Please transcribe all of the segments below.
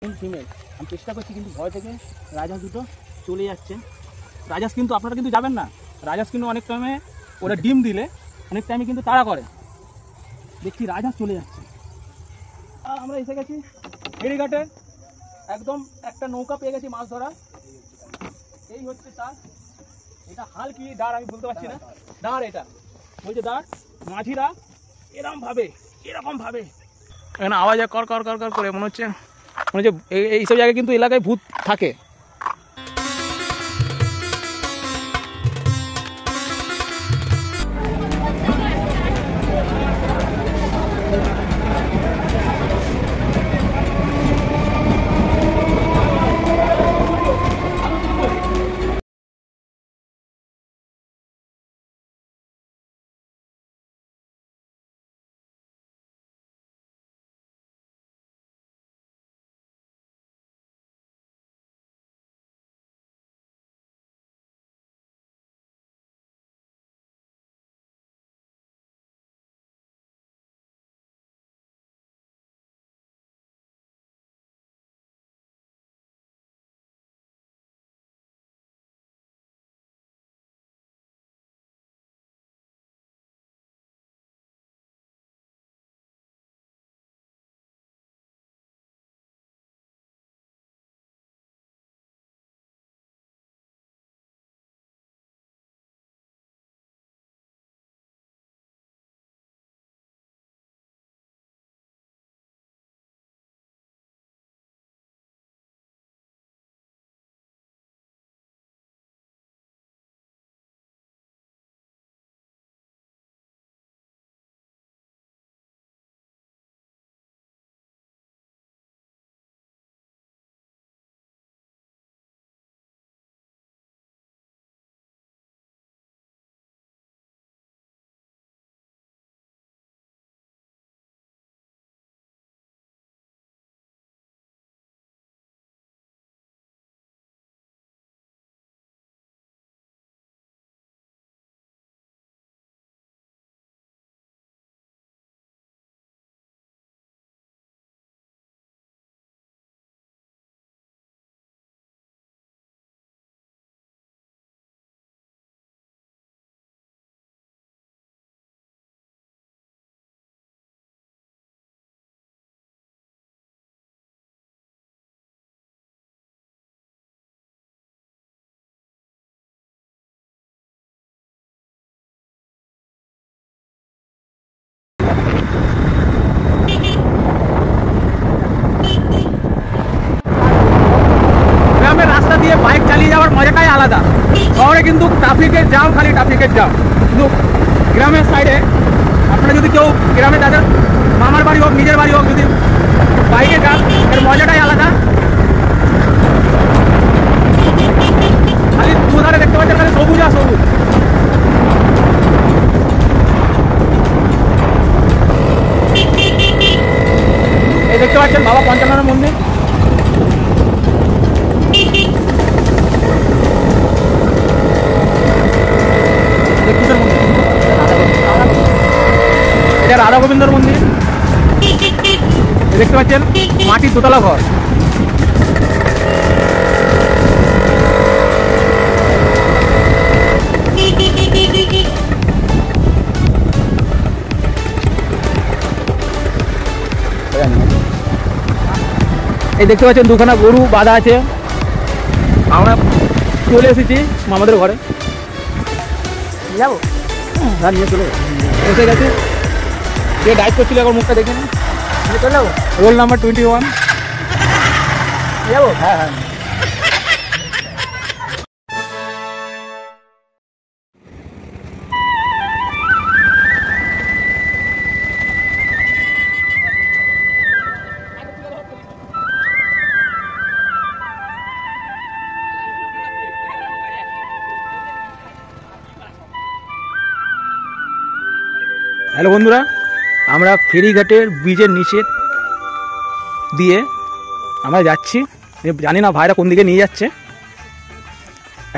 Female আমি চেষ্টা করছি, কিন্তু ভয় থেকে রাজহাঁস দুটো চলে যাচ্ছে। রাজহাঁস কিন্তু আপনারা কিন্তু যাবেন না, রাজহাঁস কিন্তু অনেক টাইমে ওরা ডিম দিলে অনেক টাইমে কিন্তু তাড়া করে। দেখছি রাজহাঁস চলে যাচ্ছে। আর আমরা এসে গেছি ফেরিঘাটে, একদম একটা নৌকা পেয়ে গেছি মাছ ধরা। এই হচ্ছে তার, এটা হাল কি দাঁড় আমি বলতে পারছি না, দাঁড় এটা বলছে দাঁড়। মাঝিরা এরকম ভাবে এখানে আওয়াজ কর কর কর কর করে মনে হচ্ছে এইসব জায়গায় কিন্তু এলাকায় ভূত থাকে। বাইক চালিয়ে যাওয়ার মজাটাই আলাদা। শহরে কিন্তু ট্রাফিকের জ্যাম, খালি ট্রাফিকের জ্যাম। কিন্তু গ্রামের সাইডে আপনারা যদি কেউ গ্রামে তাদের মামার বাড়ি হোক নিজের বাড়ি হোক যদি বাইকে যান, এর মজাটাই আলাদা। খালি দুধারে দেখতে পাচ্ছেন খালি সবুজ আর সবুজ। এই দেখতে পাচ্ছেন বাবা পঞ্চাননের মন্দির। এটা রাধা গোবিন্দর মন্দির। দেখতে পাচ্ছেন মাটির দোতলা ঘর। এই দেখতে পাচ্ছেন দুখানা গরু বাঁধা আছে। আমরা চলে এসেছি মামাদের ঘরে, যাবো নিয়ে চলে এসে গেছে। যে ডাইভ করছিল এখন মুখটা দেখে নিয়ে চলে যাবো। রোল নাম্বার 21 যাবো। হ্যাঁ হ্যাঁ হ্যালো বন্ধুরা, আমরা ফেরিঘাটের ব্রিজের নিচে দিয়ে আমরা যাচ্ছি। জানি না ভাইরা কোন দিকে নিয়ে যাচ্ছে।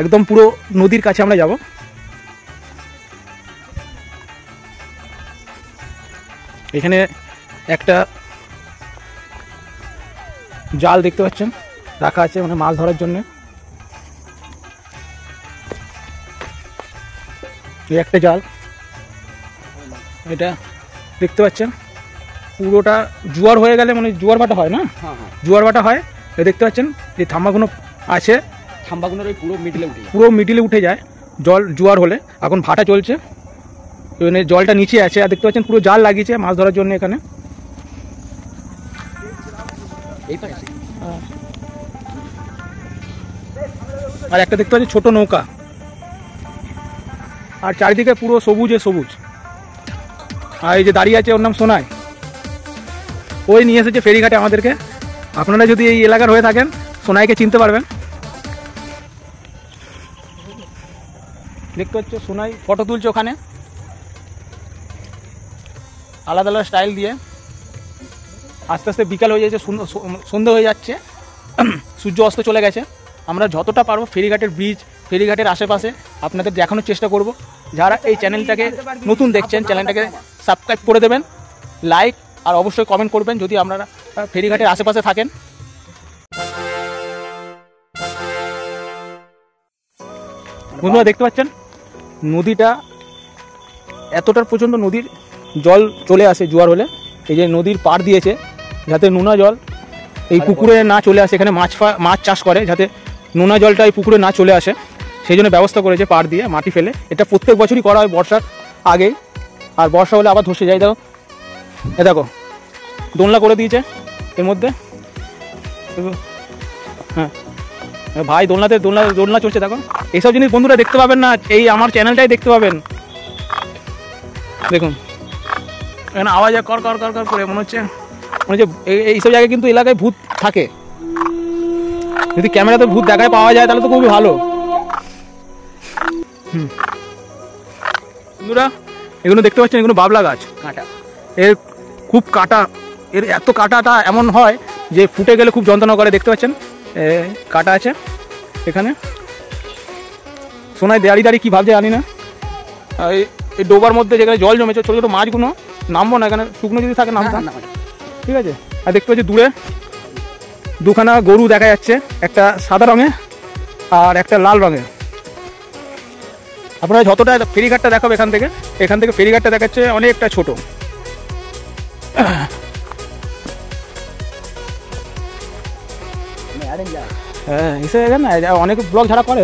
একদম পুরো নদীর কাছে আমরা যাব। এখানে একটা জাল দেখতে পাচ্ছেন রাখা আছে, মানে মাছ ধরার জন্য। এই একটা জাল, এটা দেখতে পাচ্ছেন পুরোটা জোয়ার হয়ে গেলে, মানে জোয়ার ভাটা হয় না, জোয়ার ভাটা হয়। দেখতে পাচ্ছেন যে থাম্বাগুলো আছে, থাম্বাগুলোর পুরো মিডিলে উঠে যায় জল জোয়ার হলে। এখন ভাটা চলছে, এখানে জলটা নিচে আছে, আর দেখতে পাচ্ছেন পুরো জাল লাগিয়েছে মাছ ধরার জন্য এখানে। আর একটা দেখতে পাচ্ছি ছোট নৌকা, আর চারিদিকে পুরো সবুজে সবুজ। আর এই যে দাঁড়িয়ে আছে ওর নাম সোনাই, ওই নিয়ে এসেছে ফেরিঘাটে আমাদেরকে। আপনারা যদি এই এলাকার হয়ে থাকেন সোনাইকে চিনতে পারবেন। দেখতে পাচ্ছ সোনাই ফটো তুলছে ওখানে আলাদা আলাদা স্টাইল দিয়ে। আস্তে আস্তে বিকাল হয়ে যাচ্ছে, সন্ধ্যা হয়ে যাচ্ছে, সূর্য অস্ত চলে গেছে। আমরা যতটা পারবো ফেরিঘাটের ব্রিজ, ফেরিঘাটের আশেপাশে আপনাদের দেখানোর চেষ্টা করব। যারা এই চ্যানেলটাকে নতুন দেখছেন চ্যানেলটাকে সাবস্ক্রাইব করে দেবেন, লাইক আর অবশ্যই কমেন্ট করবেন যদি আপনারা ফেরিঘাটের আশেপাশে থাকেন। বন্ধুরা দেখতে পাচ্ছেন নদীটা এতটার পর্যন্ত নদীর জল চলে আসে জোয়ার হলে। এই যে নদীর পাড় দিয়েছে যাতে নোনা জল এই পুকুরে না চলে আসে। এখানে মাছ চাষ করে যাতে নোনা জলটা এই পুকুরে না চলে আসে, সেই জন্য ব্যবস্থা করেছে পাড় দিয়ে মাটি ফেলে। এটা প্রত্যেক বছরই করা হয় বর্ষার আগেই, আর বর্ষা হলে আবার ধসে যায়। দেখো এ দেখো দোলনা করে দিয়েছে এর মধ্যে। হ্যাঁ ভাই দোলনাতে দোলনা চলছে দেখো। এইসব জিনিস বন্ধুরা দেখতে পাবেন না, এই আমার চ্যানেলটাই দেখতে পাবেন। দেখুন এখানে আওয়াজ কর কর কর কর করে মনে হচ্ছে এইসব জায়গায় কিন্তু এলাকায় ভূত থাকে। যদি ক্যামেরাতে ভূত দেখায় পাওয়া যায় তাহলে তো খুবই ভালো। বন্ধুরা এগুলো দেখতে পাচ্ছেন, এগুলো বাবলা গাছ, কাঁটা, এর খুব কাঁটা, এর এত কাঁটাটা এমন হয় যে ফুটে গেলে খুব যন্ত্রণা করে। দেখতে পাচ্ছেন কাঁটা আছে এখানে। সোনায় দাঁড়িয়ে দাঁড়িয়ে কী ভাবছে জানি না। এই ডোবার মধ্যে যেখানে জল জমেছে ছোটো ছোটো মাছগুলো নামবো না, এখানে শুকনো যদি থাকে নামতাম, ঠিক আছে। আর দেখতে পাচ্ছি দূরে দুখানা গরু দেখা যাচ্ছে, একটা সাদা রঙের আর একটা লাল রঙের। আপনারা যতটা ফেরিঘাটটা দেখাবো এখান থেকে ফেরিঘাটটা দেখাচ্ছে অনেকটা ছোট। হ্যাঁ এসে গেছে না, অনেক ব্লগ ঝাড়া করে।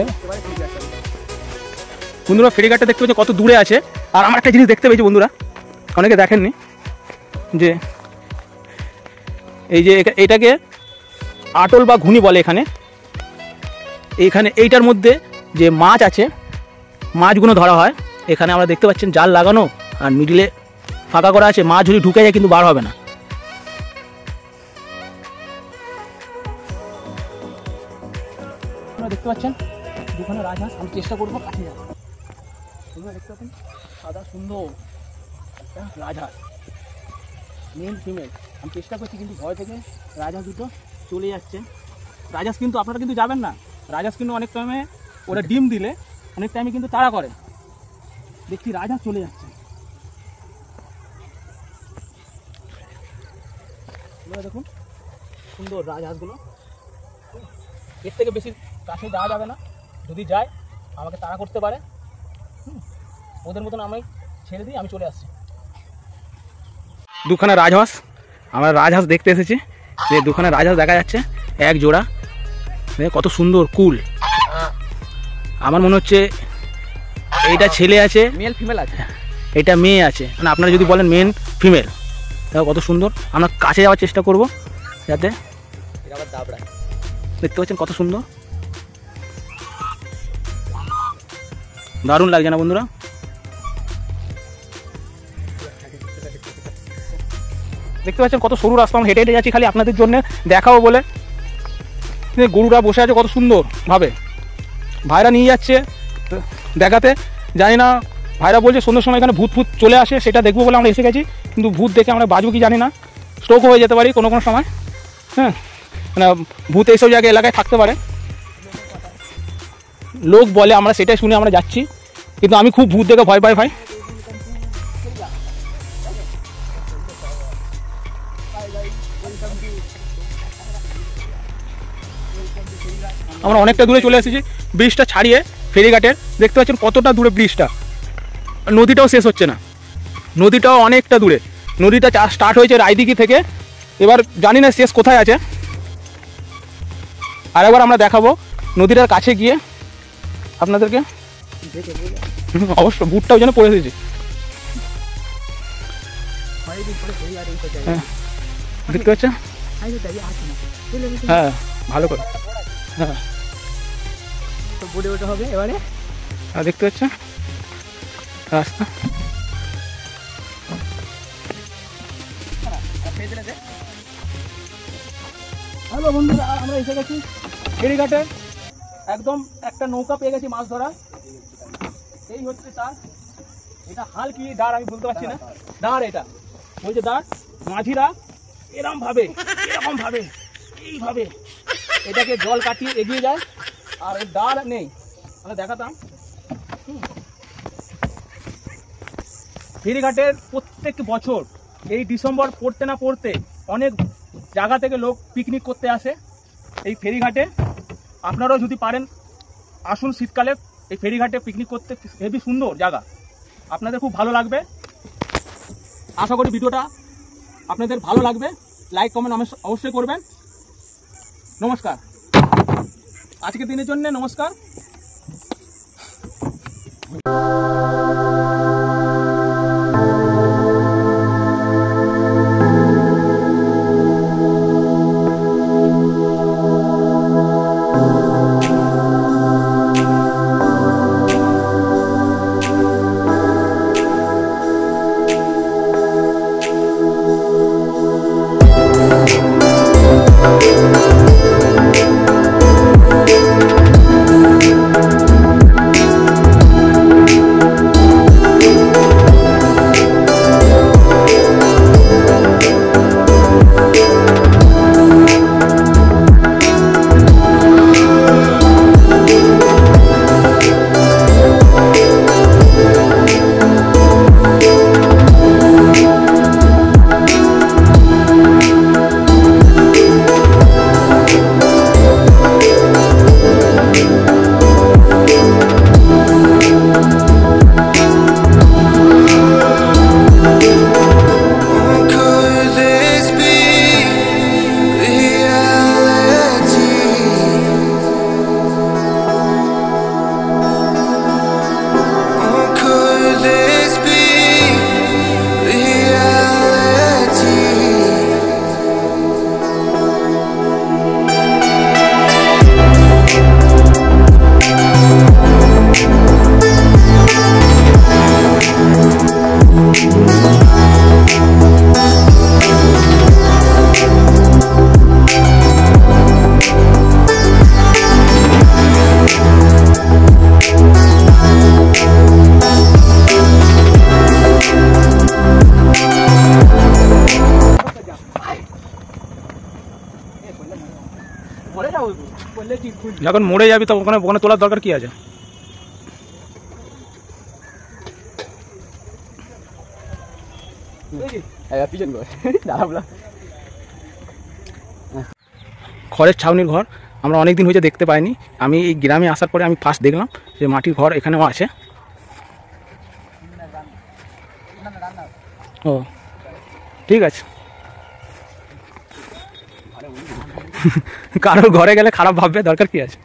বন্ধুরা ফেরিঘাটটা দেখতে পাচ্ছি কত দূরে আছে। আর আমার একটা জিনিস দেখতে পেয়েছি বন্ধুরা, অনেকে দেখেননি, যে এই যে এটাকে আটল বা ঘুনি বলে এখানে এইটার মধ্যে যে মাছ আছে মাছগুলো ধরা হয়। এখানে আমরা দেখতে পাচ্ছেন জাল লাগানো আর মিডিলে ফাঁকা করা আছে, মাছ যদি ঢুকে যায় কিন্তু বার হবে না। আপনারা দেখতে পাচ্ছেন দুখানে রাজহাঁস, আমি চেষ্টা করবো কাছে যাবো। দেখতে পাচ্ছেন সাদা সুন্দর একটা রাজহাঁস, মেল ফিমেল। আমি চেষ্টা করছি কিন্তু ভয় থেকে রাজহাঁস দুটো চলে যাচ্ছে। রাজহাঁস কিন্তু আপনারা কিন্তু যাবেন না, রাজহাঁস কিন্তু অনেক টাইমে ওরা ডিম দিলে অনেক টাইমে কিন্তু তাড়া করে। দেখছি রাজহাঁস চলে যাচ্ছে। দেখুন সুন্দর রাজহাঁসগুলো, এর থেকে বেশি কাছে যাওয়া যাবে না, যদি যায় আমাকে তাড়া করতে পারে। ওদের মতন আমি ছেড়ে দিই, আমি চলে আসছি। দুখানা রাজহাঁস, আমরা রাজহাঁস দেখতে এসেছি। যে দুখানা রাজহাঁস দেখা যাচ্ছে এক জোড়া, কত সুন্দর কুল। আমার মনে হচ্ছে এইটা ছেলে আছে, মেল ফিমেল আছে, এটা মেয়ে আছে। মানে আপনারা যদি বলেন মেন ফিমেল, দেখো কত সুন্দর। আমরা কাছে যাওয়ার চেষ্টা করব যাতে দেখতে পাচ্ছেন কত সুন্দর, দারুণ লাগছে না বন্ধুরা? দেখতে পাচ্ছেন কত সরু রাস্তা, আমরা হেঁটে হেঁটে যাচ্ছি খালি আপনাদের জন্য দেখাবো বলে। গরুরা বসে আছে কত সুন্দর ভাবে, ভাইরা নিয়ে যাচ্ছে দেখাতে। জানি না ভাইরা বলছে সন্ধ্যের সময় এখানে ভূত চলে আসে, সেটা দেখবো বলে আমরা এসে গেছি। কিন্তু ভূত দেখে আমরা বাঁচবো কি জানি না, স্ট্রোকও হয়ে যেতে পারি কোনো কোনো সময়। হ্যাঁ মানে ভূত এইসব জায়গায় এলাকায় থাকতে পারে, লোক বলে, আমরা সেটাই শুনে আমরা যাচ্ছি। কিন্তু আমি খুব ভূত দেখে ভয় পাই ভাই। আমরা অনেকটা দূরে চলে এসেছি ব্রিজটা ছাড়িয়ে ফেরিঘাটের। দেখতে পাচ্ছেন কতটা দূরে ব্রিজটা, নদীটাও শেষ হচ্ছে না, নদীটাও অনেকটা দূরে। নদীটা স্টার্ট হয়েছে রায়দিঘি থেকে, এবার জানি না শেষ কোথায় আছে। আর একবার আমরা দেখাবো নদীটার কাছে গিয়ে আপনাদেরকে। অবশ্য বুটটাও যেন পড়ে এসেছি। দেখতে পাচ্ছেন? হ্যাঁ ভালো করে, হ্যাঁ বুড়ে ওঠা হবে এবারে। দেখতে পাচ্ছেন রাস্তা। হ্যালো বন্ধুরা, আমরা এসে গেছি ফেরিঘাটে। একদম একটা নৌকা পেয়ে গেছি মাছ ধরা। এই হচ্ছে তার, এটা হাল কি দাঁড় আমি বলতে পারছি না। দাঁড় এটা বলছে দাঁড়। মাঝিরা এরকম ভাবে এইভাবে এটাকে জল কাটিয়ে এগিয়ে যায়। আর এই দাঁড় নেই, আমরা দেখাতাম। ফেরিঘাটের প্রত্যেক বছর এই ডিসেম্বর পড়তে না পড়তে অনেক জায়গা থেকে লোক পিকনিক করতে আসে এই ফেরিঘাটে। আপনারাও যদি পারেন আসুন শীতকালে এই ফেরিঘাটে পিকনিক করতে। হেবি সুন্দর জায়গা, আপনাদের খুব ভালো লাগবে। আশা করি ভিডিওটা আপনাদের ভালো লাগবে। লাইক কমেন্ট অবশ্যই করবেন। নমস্কার, আজকের দিনের জন্য নমস্কার। যখন মরে যাবি তখন ওখানে তোলার দরকার কি আছে? খড়ের ছাউনির ঘর আমরা অনেকদিন হয়েছে দেখতে পাইনি। আমি এই গ্রামে আসার পরে আমি ফার্স্ট দেখলাম যে মাটির ঘর এখানেও আছে। ও ঠিক আছে, কারোর ঘরে গেলে খারাপ ভাববে, দরকার কি আছে।